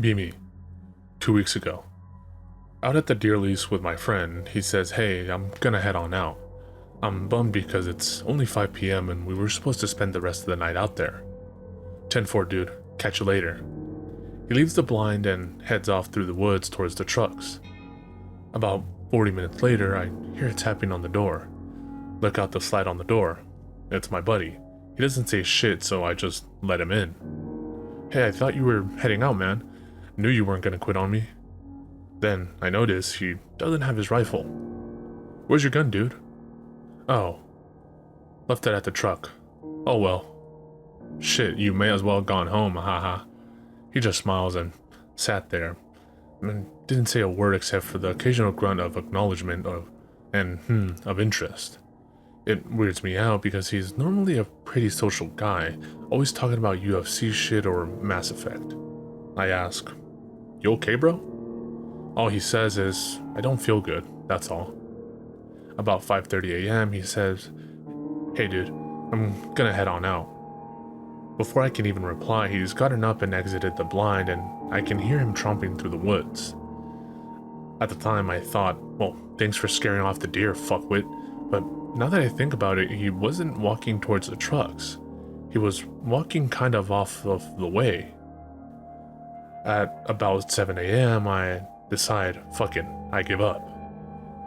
Be me. 2 weeks ago. Out at the deer lease with my friend, he says, "Hey, I'm gonna head on out. I'm bummed because it's only 5 p.m. and we were supposed to spend the rest of the night out there. 10-4, dude. Catch you later." He leaves the blind and heads off through the woods towards the trucks. About 40 minutes later, I hear a tapping on the door. Look out the slide on the door. It's my buddy. He doesn't say shit, so I just let him in. "Hey, I thought you were heading out, man. Knew you weren't gonna quit on me." Then I notice he doesn't have his rifle. "Where's your gun, dude?" "Oh, left it at the truck." "Oh well. Shit, you may as well have gone home, haha." He just smiles and sat there and didn't say a word except for the occasional grunt of acknowledgement of interest. It weirds me out because he's normally a pretty social guy, always talking about UFC shit or Mass Effect. I ask, "You okay, bro?" All he says is, "I don't feel good, that's all." About 5:30 a.m. he says, "Hey dude, I'm gonna head on out." Before I can even reply, he's gotten up and exited the blind, and I can hear him tromping through the woods. At the time I thought, well, thanks for scaring off the deer, fuckwit, but now that I think about it, he wasn't walking towards the trucks. He was walking kind of off of the way. At about 7 a.m. I decide, fuck it, I give up.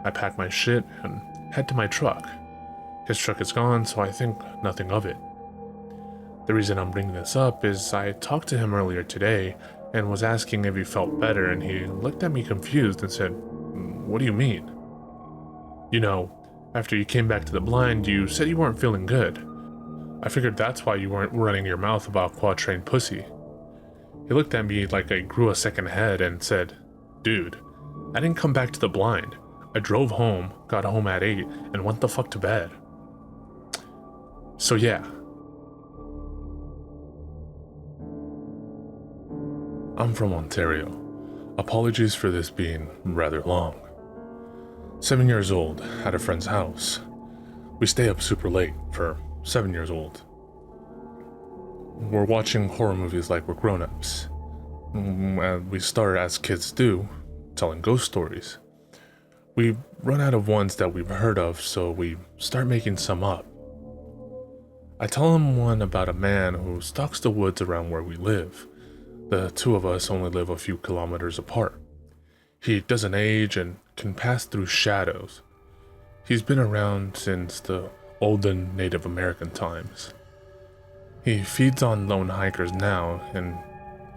I pack my shit and head to my truck. His truck is gone, so I think nothing of it. The reason I'm bringing this up is I talked to him earlier today and was asking if he felt better, and he looked at me confused and said, "What do you mean?" "You know, after you came back to the blind, you said you weren't feeling good. I figured that's why you weren't running your mouth about quatrain pussy." He looked at me like I grew a second head and said, "Dude, I didn't come back to the blind. I drove home, got home at 8, and went the fuck to bed." So yeah. I'm from Ontario. Apologies for this being rather long. 7 years old, at a friend's house. We stay up super late for 7 years old. We're watching horror movies like we're grown-ups. And we start, as kids do, telling ghost stories. We run out of ones that we've heard of, so we start making some up. I tell him one about a man who stalks the woods around where we live. The two of us only live a few kilometers apart. He doesn't age and can pass through shadows. He's been around since the olden Native American times. He feeds on lone hikers now, and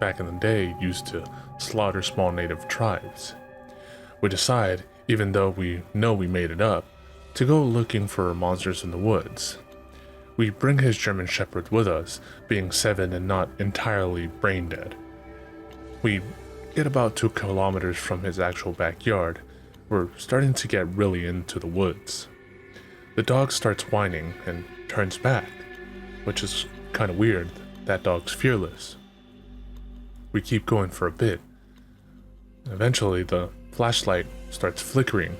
back in the day used to slaughter small native tribes. We decide, even though we know we made it up, to go looking for monsters in the woods. We bring his German Shepherd with us, being 7 and not entirely brain dead. We get about 2 kilometers from his actual backyard. We're starting to get really into the woods. The dog starts whining and turns back, which is kind of weird. That dog's fearless. We keep going for a bit. Eventually, the flashlight starts flickering.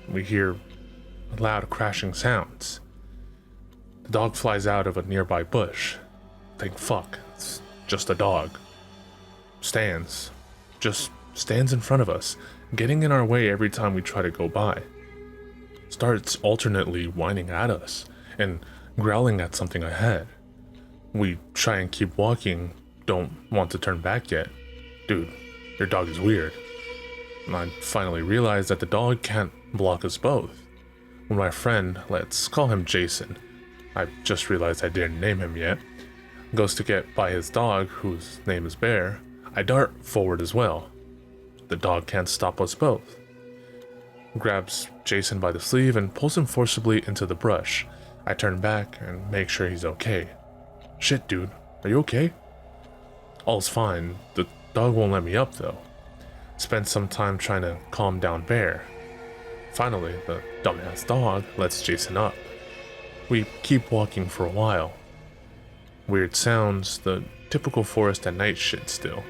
We hear loud crashing sounds. The dog flies out of a nearby bush. Thank fuck, it's just a dog. Just stands in front of us, getting in our way every time we try to go by. Starts alternately whining at us and growling at something ahead. We try and keep walking, don't want to turn back yet. "Dude, your dog is weird." And I finally realize that the dog can't block us both. When my friend, let's call him Jason, I just realized I didn't name him yet, goes to get by his dog, whose name is Bear, I dart forward as well. The dog can't stop us both. Grabs Jason by the sleeve and pulls him forcibly into the brush. I turn back and make sure he's okay. "Shit, dude, are you okay?" All's fine. The dog won't let me up though. Spent some time trying to calm down Bear. Finally, the dumbass dog lets Jason up. We keep walking for a while. Weird sounds, the typical forest at night shit still.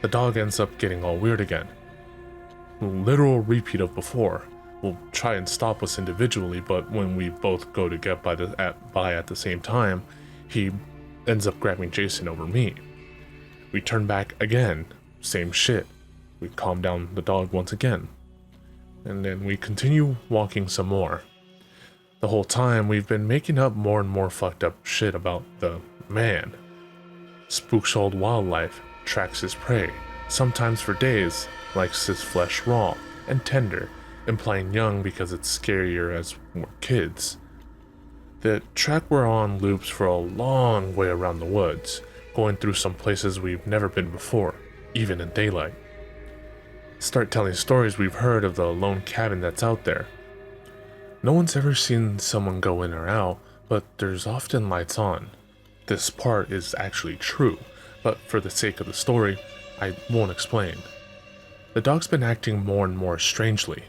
The dog ends up getting all weird again. Literal repeat of before. We'll try and stop us individually, but when we both go to get by at the same time, he ends up grabbing Jason over me. We turn back again, same shit. We calm down the dog once again. And then we continue walking some more. The whole time we've been making up more and more fucked up shit about the man. Spooks old wildlife, tracks his prey, sometimes for days, likes his flesh raw and tender, implying young because it's scarier as we're kids. The track we're on loops for a long way around the woods, going through some places we've never been before, even in daylight. Start telling stories we've heard of the lone cabin that's out there. No one's ever seen someone go in or out, but there's often lights on. This part is actually true, but for the sake of the story, I won't explain. The dog's been acting more and more strangely,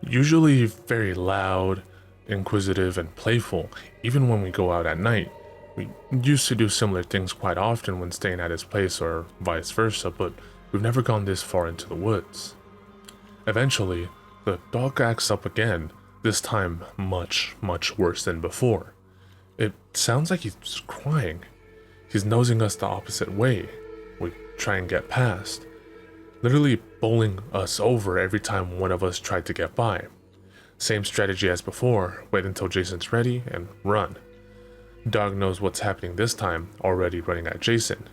usually very loud, inquisitive, and playful, even when we go out at night. We used to do similar things quite often when staying at his place or vice versa, but we've never gone this far into the woods. Eventually, the dog acts up again, this time much, much worse than before. It sounds like he's crying. He's nosing us the opposite way. We try and get past, literally bowling us over every time one of us tried to get by. Same strategy as before, wait until Jason's ready and run. Dog knows what's happening this time, already running at Jason.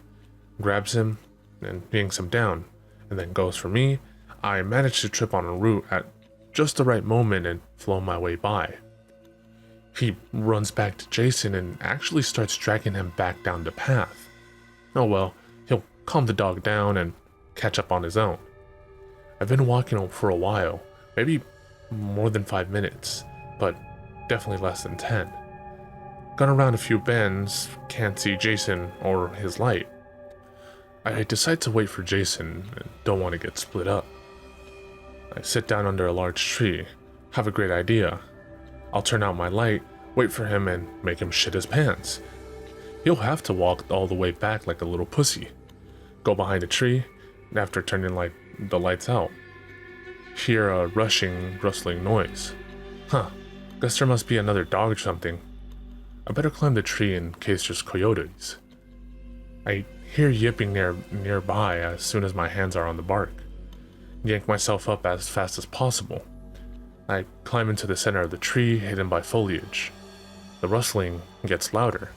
Grabs him and yanks him down, and then goes for me. I manage to trip on a root at just the right moment and flow my way by. He runs back to Jason and actually starts dragging him back down the path. Oh well, he'll calm the dog down and catch up on his own. I've been walking for a while, maybe more than 5 minutes, but definitely less than 10. Gone around a few bends, can't see Jason or his light. I decide to wait for Jason and don't want to get split up. I sit down under a large tree, have a great idea. I'll turn out my light, wait for him and make him shit his pants. He'll have to walk all the way back like a little pussy. Go behind a tree, and after turning the lights out, hear a rustling noise. Guess there must be another dog or something. I better climb the tree in case there's coyotes. I hear yipping nearby as soon as my hands are on the bark. Yank myself up as fast as possible. I climb into the center of the tree, hidden by foliage. The rustling gets louder.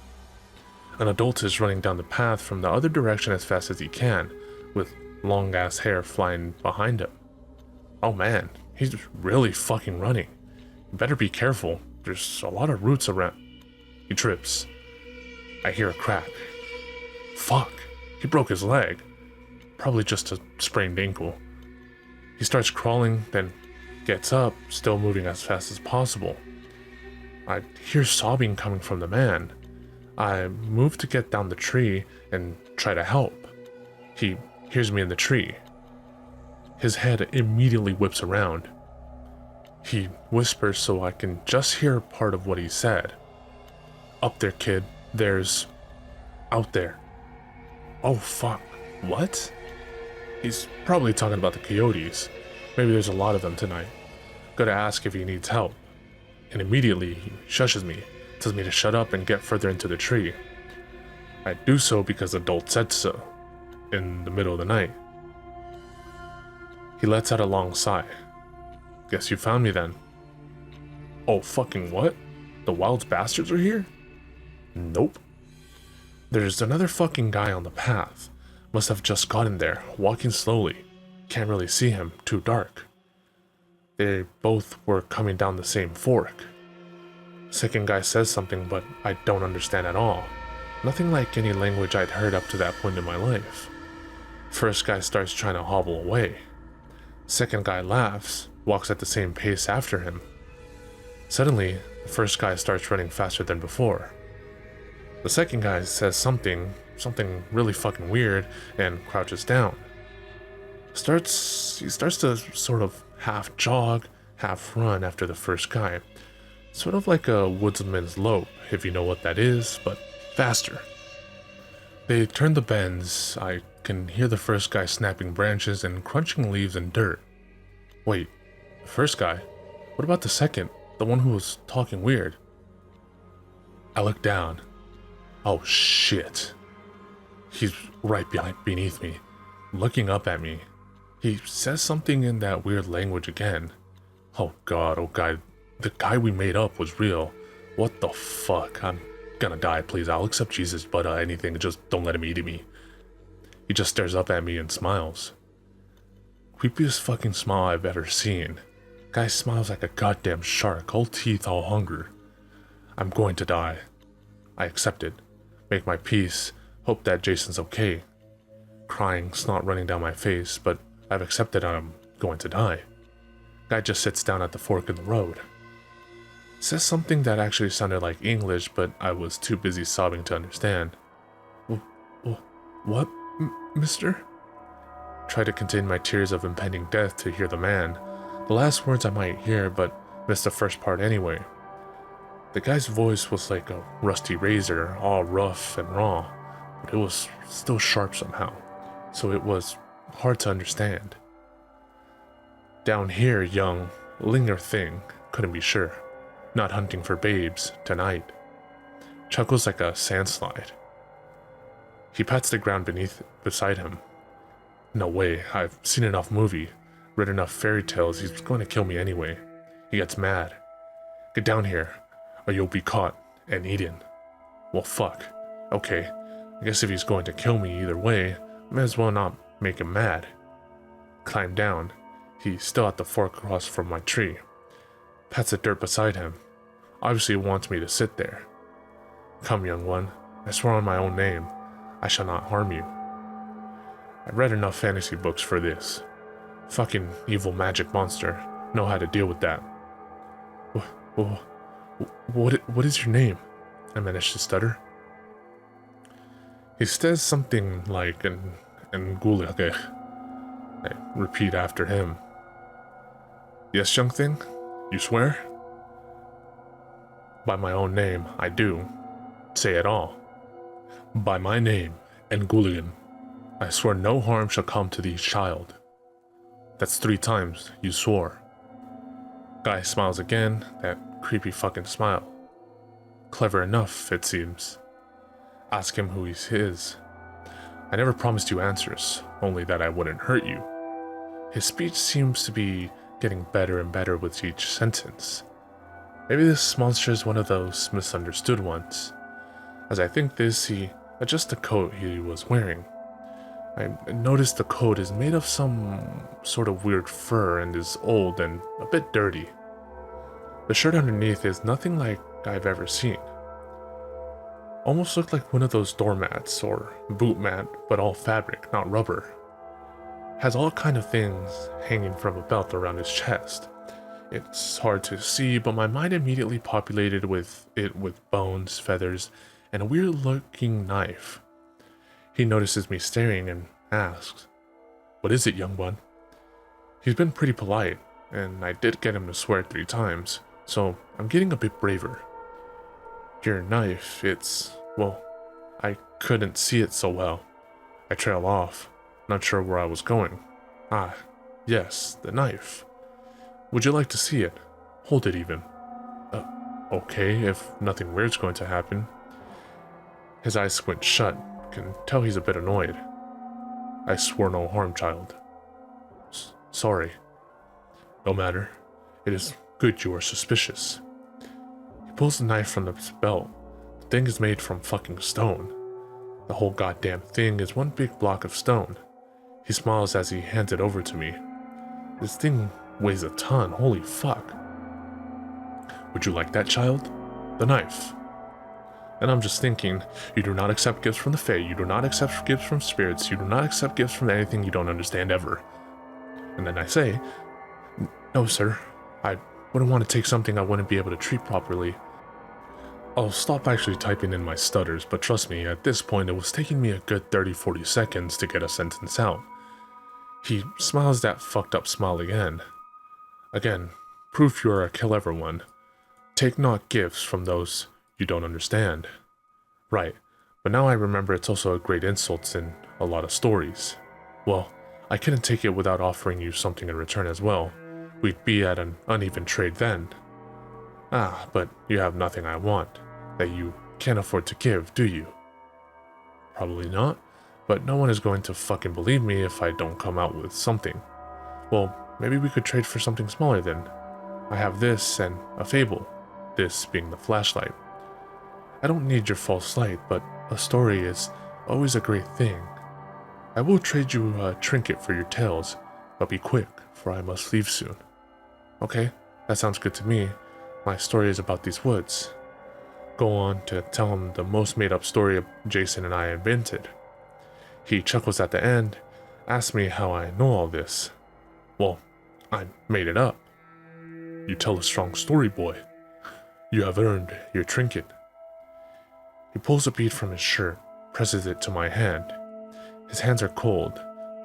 An adult is running down the path from the other direction as fast as he can, with long ass hair flying behind him. Oh man, he's really fucking running. You better be careful, there's a lot of roots around. He trips. I hear a crack. Fuck, he broke his leg. Probably just a sprained ankle. He starts crawling, then gets up, still moving as fast as possible. I hear sobbing coming from the man. I move to get down the tree and try to help. He hears me in the tree. His head immediately whips around. He whispers so I can just hear part of what he said. Up there, kid. There's... out there. Oh fuck. What? He's probably talking about the coyotes. Maybe there's a lot of them tonight. Gotta ask if he needs help. And immediately he shushes me, tells me to shut up and get further into the tree. I do so because the adult said so, in the middle of the night. He lets out a long sigh. Guess you found me then. Oh fucking what? The wild bastards are here? Nope. There's another fucking guy on the path. Must have just gotten there, walking slowly. Can't really see him, too dark. They both were coming down the same fork. Second guy says something, but I don't understand at all. Nothing like any language I'd heard up to that point in my life. First guy starts trying to hobble away. Second guy laughs, walks at the same pace after him. Suddenly, the first guy starts running faster than before. The second guy says something really fucking weird, and crouches down. He starts to sort of half jog, half run after the first guy. Sort of like a woodsman's lope, if you know what that is, but faster. They turn the bends. I can hear the first guy snapping branches and crunching leaves and dirt. Wait, the first guy? What about the second? The one who was talking weird? I look down. Oh shit. He's beneath me, looking up at me. He says something in that weird language again. Oh god, the guy we made up was real. What the fuck? I'm gonna die, please. I'll accept Jesus, but anything, just don't let him eat me. He just stares up at me and smiles. Creepiest fucking smile I've ever seen. Guy smiles like a goddamn shark, all teeth, all hunger. I'm going to die. I accept it, make my peace, hope that Jason's okay. Crying, snot running down my face, but I've accepted I'm going to die. Guy just sits down at the fork in the road. Says something that actually sounded like English, but I was too busy sobbing to understand. What, mister? Tried to contain my tears of impending death to hear the man. The last words I might hear, but missed the first part anyway. The guy's voice was like a rusty razor, all rough and raw, but it was still sharp somehow, so it was hard to understand. Down here, young, linger thing, couldn't be sure. Not hunting for babes, tonight. Chuckles like a sandslide. He pats the ground beside him. No way, I've seen enough movie, read enough fairy tales, he's going to kill me anyway. He gets mad. Get down here, or you'll be caught and eaten. Well, fuck. Okay, I guess if he's going to kill me either way, may as well not make him mad. Climb down. He's still at the fork across from my tree. Pats the dirt beside him. Obviously wants me to sit there. Come, young one. I swear on my own name, I shall not harm you. I've read enough fantasy books for this. Fucking evil magic monster. Know how to deal with that. What is your name? I managed to stutter. He says something like Ngulage. I repeat after him. Yes, young thing? You swear? By my own name, I do. Say it all. By my name, Ngulian, I swear no harm shall come to thee, child. That's 3 times you swore. Guy smiles again, that creepy fucking smile. Clever enough, it seems. Ask him who he's his. I never promised you answers, only that I wouldn't hurt you. His speech seems to be getting better and better with each sentence. Maybe this monster is one of those misunderstood ones. As I think this, he adjusts the coat he was wearing. I noticed the coat is made of some sort of weird fur and is old and a bit dirty. The shirt underneath is nothing like I've ever seen. Almost looked like one of those doormats or boot mat, but all fabric, not rubber. Has all kind of things hanging from a belt around his chest. It's hard to see, but my mind immediately populated with bones, feathers, and a weird-looking knife. He notices me staring and asks, "What is it, young one?" He's been pretty polite, and I did get him to swear 3 times, so I'm getting a bit braver. Your knife, well, I couldn't see it so well. I trail off, not sure where I was going. Ah, yes, the knife. Would you like to see it? Hold it even. Okay, if nothing weird's going to happen. His eyes squint shut, can tell he's a bit annoyed. I swore no harm, child. Sorry. No matter. It is good you are suspicious. He pulls the knife from his belt. The thing is made from fucking stone. The whole goddamn thing is one big block of stone. He smiles as he hands it over to me. This thing weighs a ton, holy fuck. Would you like that, child? The knife. And I'm just thinking, you do not accept gifts from the Fae, you do not accept gifts from spirits, you do not accept gifts from anything you don't understand ever. And then I say, no sir, I wouldn't want to take something I wouldn't be able to treat properly. I'll stop actually typing in my stutters, but trust me, at this point it was taking me a good 30-40 seconds to get a sentence out. He smiles that fucked up smile again. Again, proof you are a clever one. Take not gifts from those you don't understand. Right, but now I remember it's also a great insult in a lot of stories. Well, I couldn't take it without offering you something in return as well. We'd be at an uneven trade then. Ah, but you have nothing I want, that you can't afford to give, do you? Probably not. but no one is going to fucking believe me if I don't come out with something. Well, maybe we could trade for something smaller then. I have this and a fable, this being the flashlight. I don't need your false light, but a story is always a great thing. I will trade you a trinket for your tales, but be quick, for I must leave soon. Okay, that sounds good to me. My story is about these woods. Go on to tell him the most made-up story Jason and I invented. He chuckles at the end, asks me how I know all this. Well, I made it up. You tell a strong story, boy. You have earned your trinket. He pulls a bead from his shirt, presses it to my hand. His hands are cold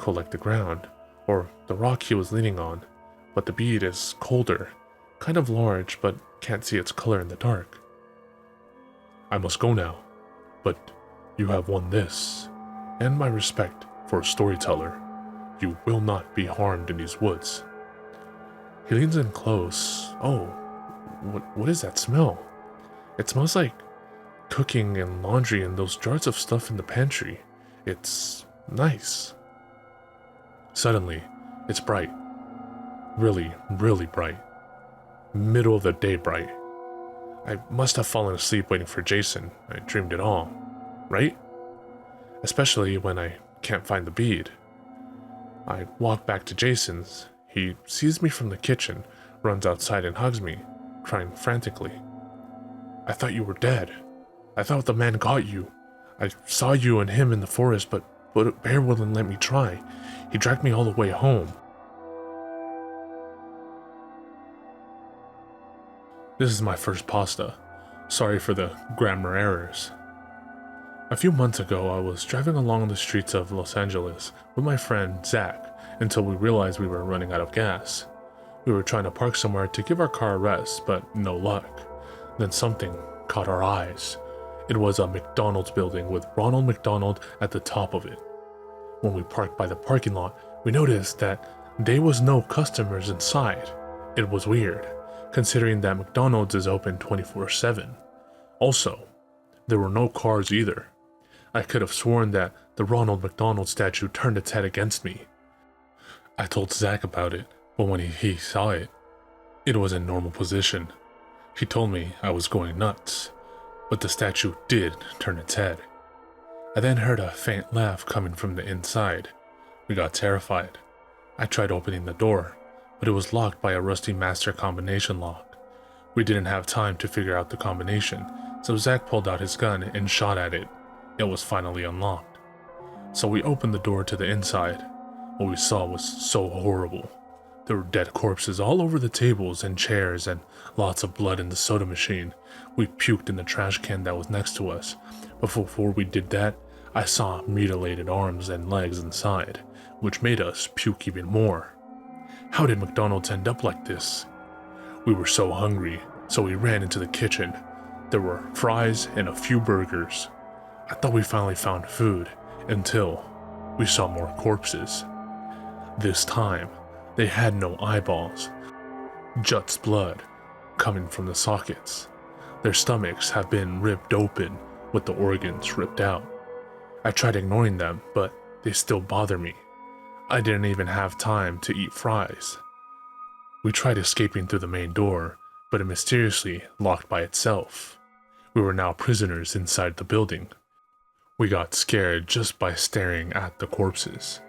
like the ground, or the rock he was leaning on, but the bead is colder, kind of large, but can't see its color in the dark. I must go now, but you have won this, and my respect for a storyteller. You will not be harmed in these woods. He leans in close. Oh, what is that smell? It smells like cooking and laundry and those jars of stuff in the pantry. It's nice. Suddenly, it's bright. Really, really bright. Middle of the day bright. I must have fallen asleep waiting for Jason. I dreamed it all, right? Especially when I can't find the bead. I walk back to Jason's. He sees me from the kitchen, runs outside and hugs me, crying frantically. I thought you were dead. I thought the man got you. I saw you and him in the forest, but Bear wouldn't let me try. He dragged me all the way home. This is my first pasta. Sorry for the grammar errors. A few months ago, I was driving along the streets of Los Angeles with my friend Zach until we realized we were running out of gas. We were trying to park somewhere to give our car a rest, but no luck. Then something caught our eyes. It was a McDonald's building with Ronald McDonald at the top of it. When we parked by the parking lot, we noticed that there was no customers inside. It was weird, considering that McDonald's is open 24/7. Also, there were no cars either. I could have sworn that the Ronald McDonald statue turned its head against me. I told Zach about it, but when he saw it, it was in normal position. He told me I was going nuts, but the statue did turn its head. I then heard a faint laugh coming from the inside. We got terrified. I tried opening the door, but it was locked by a rusty master combination lock. We didn't have time to figure out the combination, so Zach pulled out his gun and shot at it. It was finally unlocked. So we opened the door to the inside. What we saw was so horrible. There were dead corpses all over the tables and chairs and lots of blood in the soda machine. We puked in the trash can that was next to us. But before we did that, I saw mutilated arms and legs inside, which made us puke even more. How did McDonald's end up like this? We were so hungry, so we ran into the kitchen. There were fries and a few burgers. I thought we finally found food, until we saw more corpses. This time, they had no eyeballs, just blood coming from the sockets. Their stomachs have been ripped open with the organs ripped out. I tried ignoring them, but they still bother me. I didn't even have time to eat fries. We tried escaping through the main door, but it mysteriously locked by itself. We were now prisoners inside the building. We got scared just by staring at the corpses.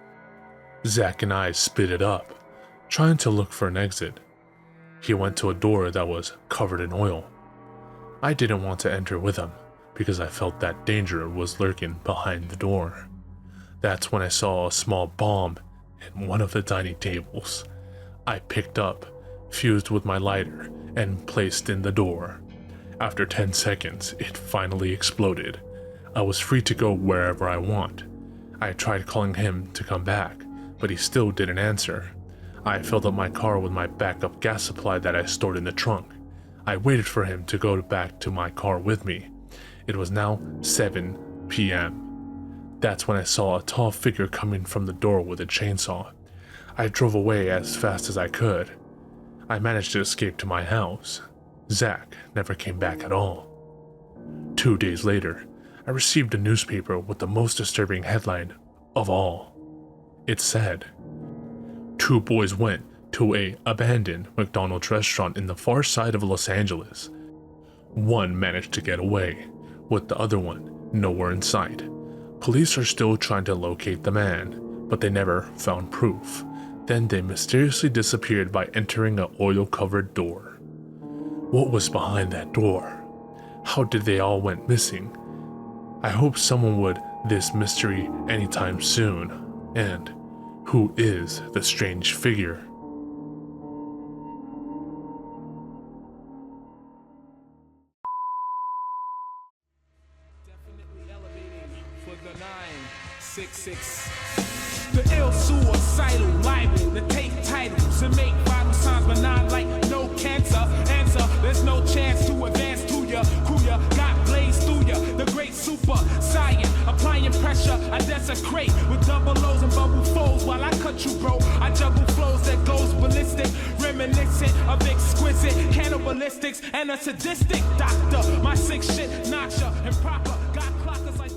Zach and I split it up, trying to look for an exit. He went to a door that was covered in oil. I didn't want to enter with him, because I felt that danger was lurking behind the door. That's when I saw a small bomb in one of the dining tables. I picked up, fused with my lighter, and placed in the door. After 10 seconds, it finally exploded. I was free to go wherever I want. I tried calling him to come back, but he still didn't answer. I filled up my car with my backup gas supply that I stored in the trunk. I waited for him to go back to my car with me. It was now 7 p.m. That's when I saw a tall figure coming from the door with a chainsaw. I drove away as fast as I could. I managed to escape to my house. Zach never came back at all. 2 days later, I received a newspaper with the most disturbing headline of all. It said, 2 boys went to a abandoned McDonald's restaurant in the far side of Los Angeles. One managed to get away, with the other one nowhere in sight. Police are still trying to locate the man, but they never found proof. Then they mysteriously disappeared by entering an oil-covered door. What was behind that door? How did they all went missing? I hope someone would this mystery anytime soon. And who is the strange figure? Definitely elevating for the 966. The ill suicidal liable to take titles and make vital signs, but not like no cancer. Answer, there's no chance to advance to ya. Crew ya, got blazed through ya. The great super science, applying pressure, I desecrate with double O's and bubble folds while I cut you, bro. I juggle flows that goes ballistic, reminiscent of exquisite cannibalistics and a sadistic doctor. My sick shit knocks ya improper. Got clockers like